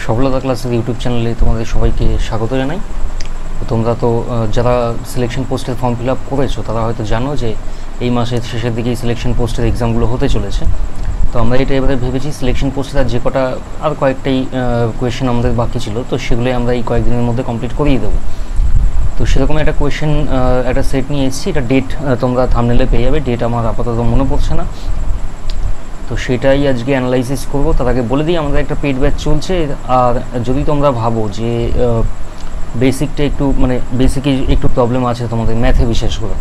সফলতা ক্লাসের ইউটিউব চ্যানেলে তোমাদের সবাইকে স্বাগত জানাই। তোমরা তো যারা সিলেকশন পোস্টের ফর্ম ফিল আপ করেছো তারা হয়তো জানো যে এই মাসের শেষের দিকেই সিলেকশন পোস্টের এক্সামগুলো হতে চলেছে। তো আমরা এটা এবারে ভেবেছি সিলেকশন পোস্টের আর যে কটা আর কয়েকটাই কোয়েশ্চেন আমাদের বাকি ছিল, তো সেগুলোই আমরা এই কয়েকদিনের মধ্যে কমপ্লিট করিয়ে দেবো। তো সেরকম একটা কোয়েশ্চেন একটা সেট নিয়ে এসেছি, এটা ডেট তোমরা থাম্বনেলে পেয়ে যাবে, ডেট আমার আপাতত মনে পড়ছে না। তো সেটাই আজকে অ্যানালাইসিস করব। তার আগে বলে দিই আমাদের একটা পেইড ব্যাচ চলছে, আর যদি তোমরা ভাবো যে বেসিকটা একটু বেসিকে একটু প্রবলেম আছে তোমাদের ম্যাথে বিশেষ করে,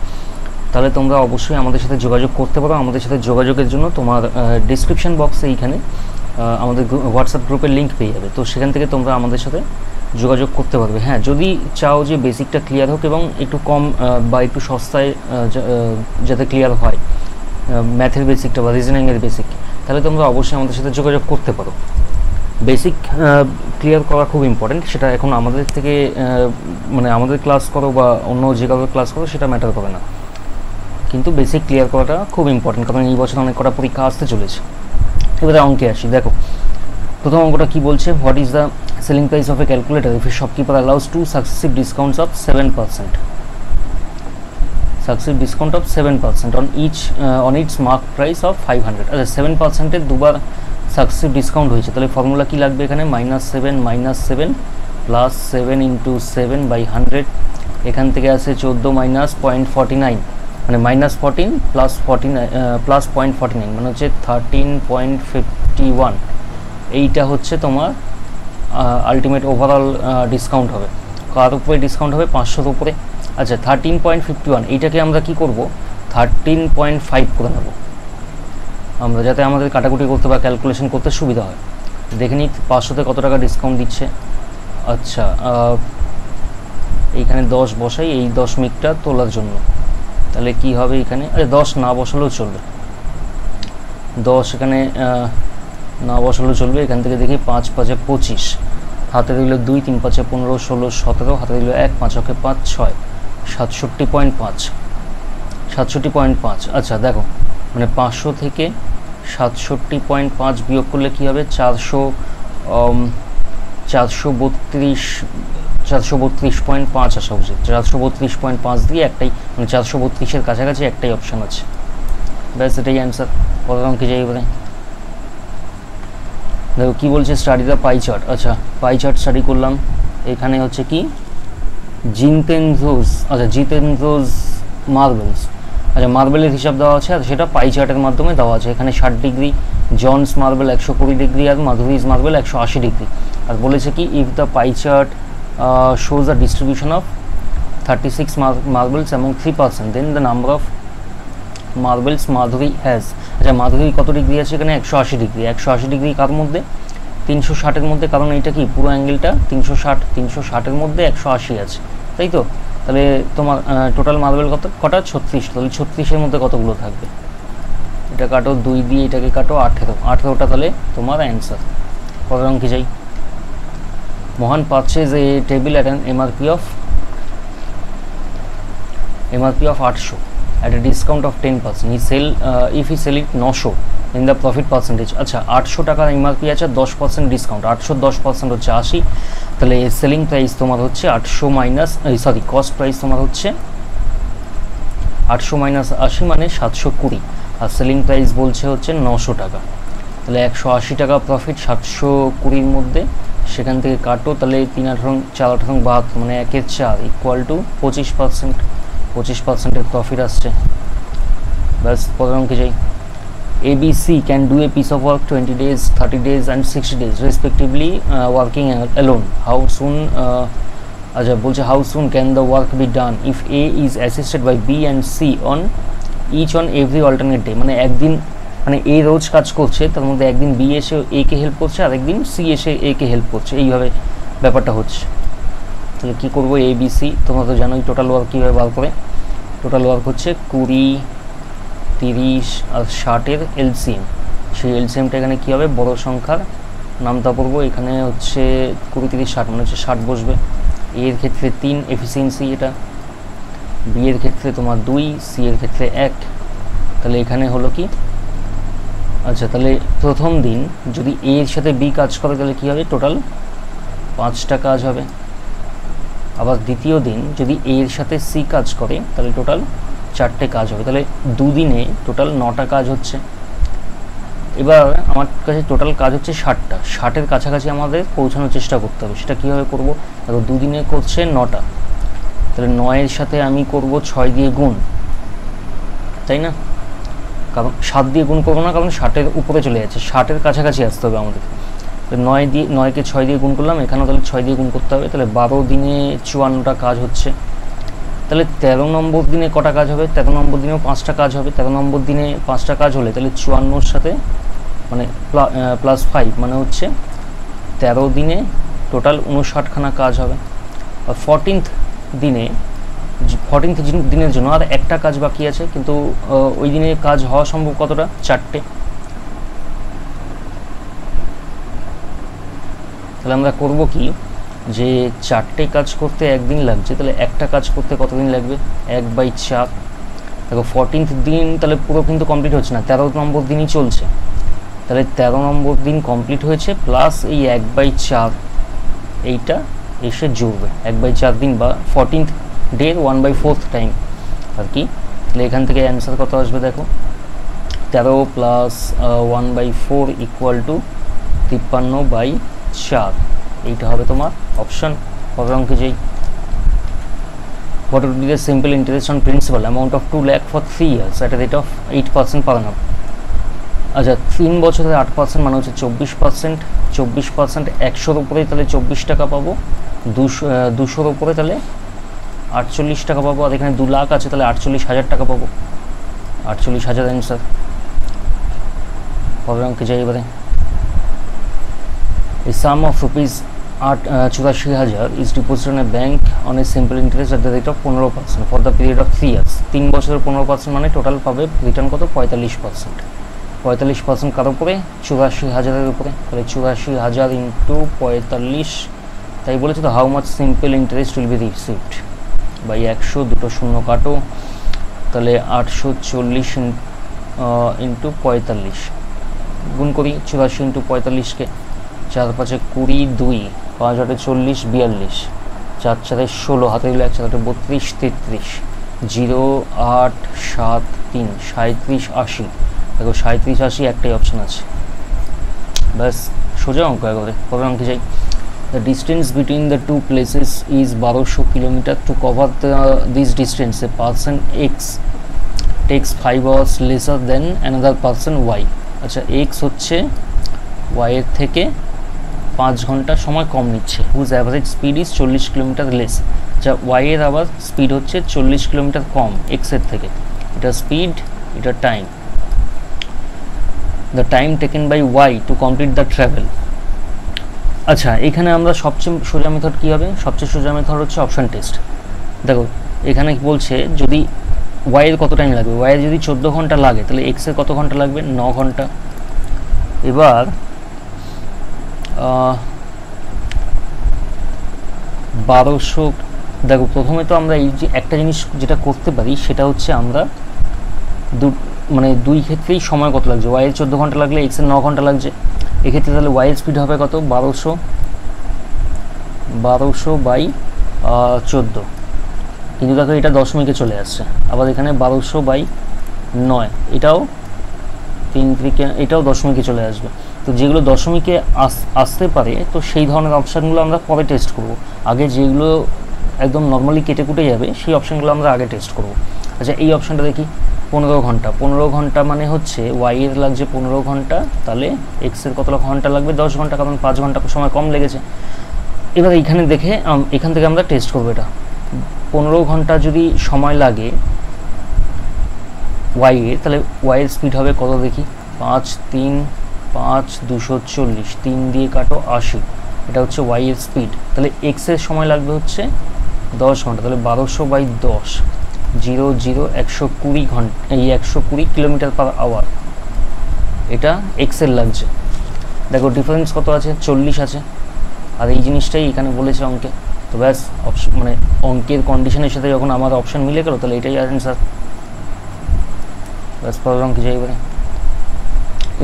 তাহলে তোমরা অবশ্যই আমাদের সাথে যোগাযোগ করতে পারো। আমাদের সাথে যোগাযোগের জন্য তোমার ডিসক্রিপশন বক্সে এইখানে আমাদের হোয়াটসঅ্যাপ গ্রুপের লিঙ্ক পেয়ে যাবে, তো সেখান থেকে তোমরা আমাদের সাথে যোগাযোগ করতে পারবে। হ্যাঁ, যদি চাও যে বেসিকটা ক্লিয়ার হোক এবং একটু কম বা একটু সস্তায় যাতে ক্লিয়ার হয় ম্যাথের বেসিকটা বা রিজনিংয়ের বেসিক, তাহলে তোমরা অবশ্যই আমাদের সাথে যোগাযোগ করতে পারো। বেসিক ক্লিয়ার করা খুব ইম্পর্টেন্ট, সেটা এখন আমাদের থেকে আমাদের ক্লাস করো বা অন্য যে কারোর ক্লাস করো সেটা ম্যাটার করে না, কিন্তু বেসিক ক্লিয়ার করাটা খুব ইম্পর্টেন্ট, কারণ এই বছর অনেক কটা পরীক্ষা আসতে চলেছে। এবারে অঙ্কে আসি। দেখো প্রথম অঙ্কটা কী বলছে, what is the selling price of a calculator if a shopkeeper allows two successive discounts of 7%, successive discount of 7% on its mark price of 500। আচ্ছা 7%-এর দুবার সাকসেসিভ ডিসকাউন্ট হয়েছে, তাহলে ফর্মুলা কি লাগবে এখানে, -7 প্লাস 7 ইন্টু 7/100, এখান থেকে আসে 14 মাইনাস 0.49, মানে -14 প্লাস 0.49 মানে হচ্ছে 13.51। এইটা হচ্ছে তোমার আলটিমেট ওভারঅল ডিসকাউন্ট হবে। কার উপরে ডিসকাউন্ট হবে? 500-র উপরে। আচ্ছা 13.51, এইটাকে আমরা কি করব, 13.5 করে নেব আমরা, যাতে আমাদের কাটাকুটি করতে বা ক্যালকুলেশন করতে সুবিধা হয়। দেখে নিই 500-তে কত টাকা ডিসকাউন্ট দিচ্ছে। আচ্ছা এইখানে 10 বসাই এই দশমিকটা তোলার জন্য, তাহলে কি হবে এখানে, আরে 10 না বসালেও চলবে, 10 এখানে না বসালেও চলবে। এখান থেকে দেখি 5 5 25, হাতে দিল 2, 3 5 15 16 17, হাতে দিল 1, 5 5 6, 67.5। আচ্ছা দেখো, মানে 500 থেকে 67.5 বিয়োগ করলে কী হবে, 432.5 আসা উচিত। 432.5 দিয়ে একটাই, মানে 432-এর কাছাকাছি একটাই অপশান আছে, ব্যাস এটাই অ্যান্সার। পরের অঙ্কে যাই এবারে। দেখো কী বলছে, স্টাডি দ্য পাই চার্ট। আচ্ছা পাই চার্ট স্টাডি করলাম, এখানে হচ্ছে কি জিতেন্দ্রোজ মার্বেলস। আচ্ছা মার্বেলের হিসাব দেওয়া আছে আর সেটা পাই চার্টের মাধ্যমে দেওয়া আছে। এখানে 60 ডিগ্রি, জনস মার্বেল 120 ডিগ্রি আর মাধুরীজ মার্বেল 180 ডিগ্রি। আর বলেছে কি, if the pie chart shows the distribution of 36 marbles এবং 3%, then the number of marbles Madhuri has. আচ্ছা মাধুরী কত ডিগ্রি আছে এখানে, 180 ডিগ্রি। 180 ডিগ্রি কার মধ্যে, 360-এর মধ্যে, কারণ এইটা কি পুরো অ্যাঙ্গেলটা 360-এর মধ্যে 180 আছে, তাই তো? তাহলে তোমার টোটাল মার্বেল কটা, 36। তাহলে 36-এর মধ্যে কতগুলো থাকবে, এটা কাটো 2 দিয়ে, এটাকে কাটো 18টা, তাহলে তোমার অ্যান্সার। পরের অঙ্কে যাই। Mohan purchase a table at an MRP of 800 at a discount of 10%. If he sell it 900 in the profit percentage. আচ্ছা 800 টাকার এমআরপি আছে, 10% ডিসকাউন্ট, 800 10% হচ্ছে 80, তাহলে সেলিং প্রাইস তোমার হচ্ছে 800 মাইনাস কস্ট প্রাইস তোমার হচ্ছে 800 মাইনাস 80 মানে 720, আর সেলিং প্রাইস বলছে হচ্ছে 900 টাকা। তাহলে 180 টাকা প্রফিট 720-র মধ্যে, সেখান থেকে কাটো, তাহলে 3 8 4 8 72, মানে 1/4 ইকুয়াল টু 25%-এর প্রফিট আসছে। ব্যাস পরের অঙ্কে যাই। ABC can do a piece of work 20 days, 30 days and 60 days respectively working alone. আচ্ছা বলছে how soon can the work be done if A is assisted by B and C on every alternate day। মানে একদিন, মানে A রোজ কাজ করছে, তার মধ্যে একদিন B এসে A কে হেল্প করছে আর একদিন C এসে A কে হেল্প করছে, এইভাবে ব্যাপারটা হচ্ছে। তাহলে কী করবো, ABC তোমরা তো জানোই টোটাল ওয়ার্ক কীভাবে বার করে। টোটাল ওয়ার্ক হচ্ছে 20, 30 আর 60-এর এলসিএম। সেই এলসিএমটা এখানে কী হবে, বড় সংখ্যার নামটা পড়বো, এখানে হচ্ছে 20 30 60, মানে হচ্ছে 60 বসবে। এর ক্ষেত্রে 3 এফিসিয়েন্সি এটা, বি এর ক্ষেত্রে তোমার 2, সি এর ক্ষেত্রে 1। তাহলে এখানে হলো কি, আচ্ছা তাহলে প্রথম দিন যদি এ এর সাথে বি কাজ করে তাহলে কী হবে, টোটাল 5টা কাজ হবে। আবার দ্বিতীয় দিন যদি এ এর সাথে সি কাজ করে তাহলে টোটাল 4টে কাজ হবে, তাহলে দুদিনে টোটাল 9টা কাজ হচ্ছে। এবার আমার কাছে টোটাল কাজ হচ্ছে 60টা, 60-এর কাছাকাছি আমাদের পৌঁছানোর চেষ্টা করতে হবে। সেটা কীভাবে করবো? দেখো দুদিনে করছে 9টা, তাহলে 9-এর সাথে আমি করব 6 দিয়ে গুণ, তাই না? কারণ 7 দিয়ে গুণ করবো না, কারণ 60-এর উপরে চলে যাচ্ছে, 60-এর কাছাকাছি আসতে হবে আমাদের। 9কে 6 দিয়ে গুণ করলাম, এখানেও তাহলে 6 দিয়ে গুণ করতে হবে, তাহলে 12 দিনে 54টা কাজ হচ্ছে। তাহলে 13 নম্বর দিনে কটা কাজ হবে? 13 নম্বর দিনেও 5টা কাজ হবে। 13 নম্বর দিনে 5টা কাজ হলে তাহলে 54-র সাথে মানে +5 মানে হচ্ছে 13 দিনে টোটাল 59খানা কাজ হবে। আর 14th দিনের জন্য আর একটা কাজ বাকি আছে, কিন্তু ওই দিনে কাজ হওয়া সম্ভব কতটা? 4টে। তাহলে আমরা করব কি, যে 4টে কাজ করতে একদিন লাগছে, তাহলে একটা কাজ করতে কতদিন লাগবে? 1/4। দেখো 14th দিন তাহলে পুরো কিন্তু কমপ্লিট হচ্ছে না, 13 নম্বর দিনই চলছে, তাহলে 13 নম্বর দিন কমপ্লিট হয়েছে প্লাস এই 1/4 এইটা এসে জুড়বে 1/4 দিন বা 14th ডের 1/4 টাইম আর কি। তাহলে এখান থেকে অ্যান্সার কত আসবে দেখো, 13 প্লাস 1/4 ইকুয়াল টু 53/4। এইটা হবে তোমার অপশন। পরের অঙ্কে যাই। What would be the simple interest on principal amount of 2 lakh for 3 years at a rate of 8% per annum? আচ্ছা 3 বছরের 8% মানে হচ্ছে 24%। 24% 100-র উপরে তাহলে 24 টাকা পাবো, 200-র উপরে তাহলে 48 টাকা পাবো, আর এখানে 2 লাখ আছে তাহলে 48,000 টাকা পাবো। 48,000 অ্যান্সার। পরের অঙ্কে যাই এবারে। A sum of rupees 84,000 is deposited in a bank on a simple interest at the rate of 15% for the period of 3 years. 3 বছরের 15% মানে টোটাল পাবে রিটার্ন কত? 45%। 45% কার উপরে? 84,000-এর উপরে। তাহলে 84,000 ইন্টু 45, তাই বলেছে তো how much simple interest will be received by 100, দুটো শূন্য কাটো, তাহলে 840 ইন্টু 45 গুণ করি 84 ইন্টু 45-কে, 4 5 20, 2 5 8 40 42, 4 4 16, হাতে দিলে 1 4 32 33, 0 8 7 3 37 80। দেখো 37 80 একটাই অপশান আছে, ব্যাস সোজা অঙ্ক একবারে। পরের অঙ্কে যাই। The distance between the two places is 1200 kilometer. To cover this distance, a person X takes 5 hours lesser than another person Y. আচ্ছা X হচ্ছে Y এর থেকে 5 ঘন্টা সময় কম নিচ্ছে, whose average speed is 40 kilometre less. যা Y এর আবার স্পিড হচ্ছে 40 কিলোমিটার কম X এর থেকে, এটা স্পিড, এটা time. The time taken by Y to complete the travel. আচ্ছা এখানে আমরা সবচেয়ে সোজা মেথড কী হবে? সবচেয়ে সোজা মেথড হচ্ছে অপশান টেস্ট। দেখো এখানে বলছে যদি Y এর কত টাইম লাগবে, Y এর যদি 14 ঘন্টা লাগে তাহলে X এর কত ঘন্টা লাগবে? 9 ঘন্টা। এবার 1200, দেখো প্রথমে তো আমরা এই যে একটা জিনিস যেটা করতে পারি সেটা হচ্ছে আমরা দুই ক্ষেত্রেই সময় কত লাগছে, Y এর 14 ঘন্টা লাগলে X এর 9 ঘন্টা লাগছে, এক্ষেত্রে তাহলে Y এর স্পিড হবে কত? 1200 বাই 14, কিন্তু দেখো এটা দশমিকে চলে আসছে, আবার এখানে 1200 বাই 9, এটাও 3 থেকে এটাও দশমিকে চলে আসবে। তো যেগুলো দশমিকে আসতে পারে তো সেই ধরনের অপশানগুলো আমরা পরে টেস্ট করব, আগে যেগুলো একদম নর্মালি কেটে কুটে যাবে সেই অপশানগুলো আমরা আগে টেস্ট করব। আচ্ছা এই অপশানটা দেখি, 15 ঘন্টা। 15 ঘন্টা মানে হচ্ছে Y এর লাগছে 15 ঘন্টা, তাহলে X এর কত ঘন্টা লাগবে? 10 ঘন্টা, কারণ 5 ঘন্টা সময় কম লেগেছে। এবার এইখানে দেখে এখান থেকে আমরা টেস্ট করবো এটা। 15 ঘন্টা যদি সময় লাগে Y এর, তাহলে Y এর স্পিড হবে কত দেখি? 5 3 5 240, 3 দিয়ে কাটো 80, এটা হচ্ছে Y এর স্পিড। তাহলে X এর সময় লাগবে হচ্ছে 10 ঘন্টা, তাহলে 1200 বাই 10, 0 0 120 ঘন্টা, এই 120 কিলোমিটার পার আওয়ার এটা X এর লাগছে। দেখো ডিফারেন্স কত আছে? 40 আছে, আর এই জিনিসটাই এখানে বলেছে অঙ্কে। তো ব্যাস মানে অঙ্কের কন্ডিশনের সাথে যখন আমার অপশান মিলে গেল তাহলে এটাই অ্যান্সার। ব্যাস পরের অঙ্কে যাই এবারে।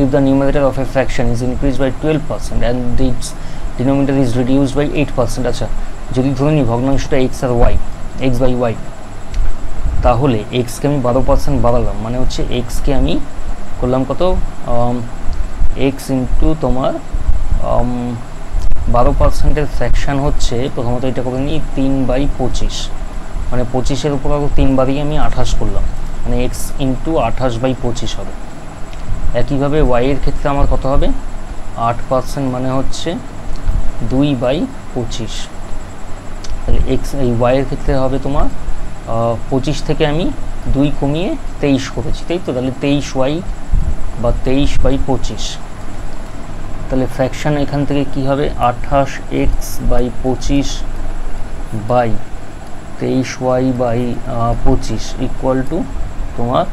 if the numerator of a fraction is increased by 12% and its denominator is reduced by 8%. আচ্ছা, যদি ধরে নিই ভগ্নাংশটা x আর y, x বাই y, তাহলে x কে আমি 12% বাড়ালাম, মানে হচ্ছে x কে আমি করলাম কত, x ইন্টু তোমার 12%-এর ফ্র্যাকশান হচ্ছে, প্রথমত এটা করে নিই 3/25, মানে 25-এর উপর আরও 3 বাড়িয়ে আমি 28 করলাম, মানে x ইন্টু 28/25 হবে। একইভাবে y এর ক্ষেত্রে আমার কত হবে, 8% মানে হচ্ছে 2/25, তাহলে x এই y এর ক্ষেত্রে হবে তোমার 25 থেকে আমি 2 কমিয়ে 23 করেছি, তাই তো, তাহলে 23y বা 23/25, তাহলে ফ্র্যাকশান এখান থেকে কি হবে, 28x/25 by 23y/25 equal to তোমার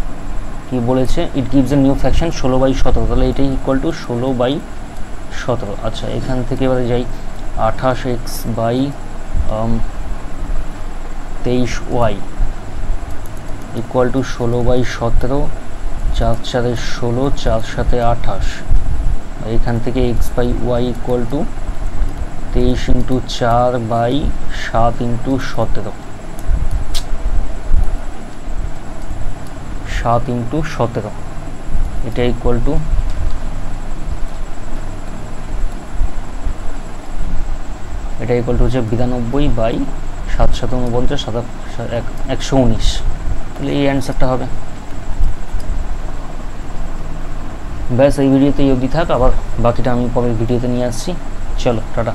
কি বলেছে, it gives a new fraction 16/17, তাহলে এটাই ইকুয়াল টু 16/17। আচ্ছা, এখান থেকে এবারে যাই 28x/23y ইকুয়াল টু 16/17, 4 4 16, 4 7 28, এখান থেকে x/y equal to 23 into 4/7 into 17, 7 into 17, এটা ইকুয়াল টু হচ্ছে 92/7 7 49 119, তাহলে এই অ্যান্সারটা হবে। ব্যাস, এই ভিডিওতে এই অবধি থাক, আবার বাকিটা আমি পরের ভিডিওতে নিয়ে আসছি। চলো, টাটা।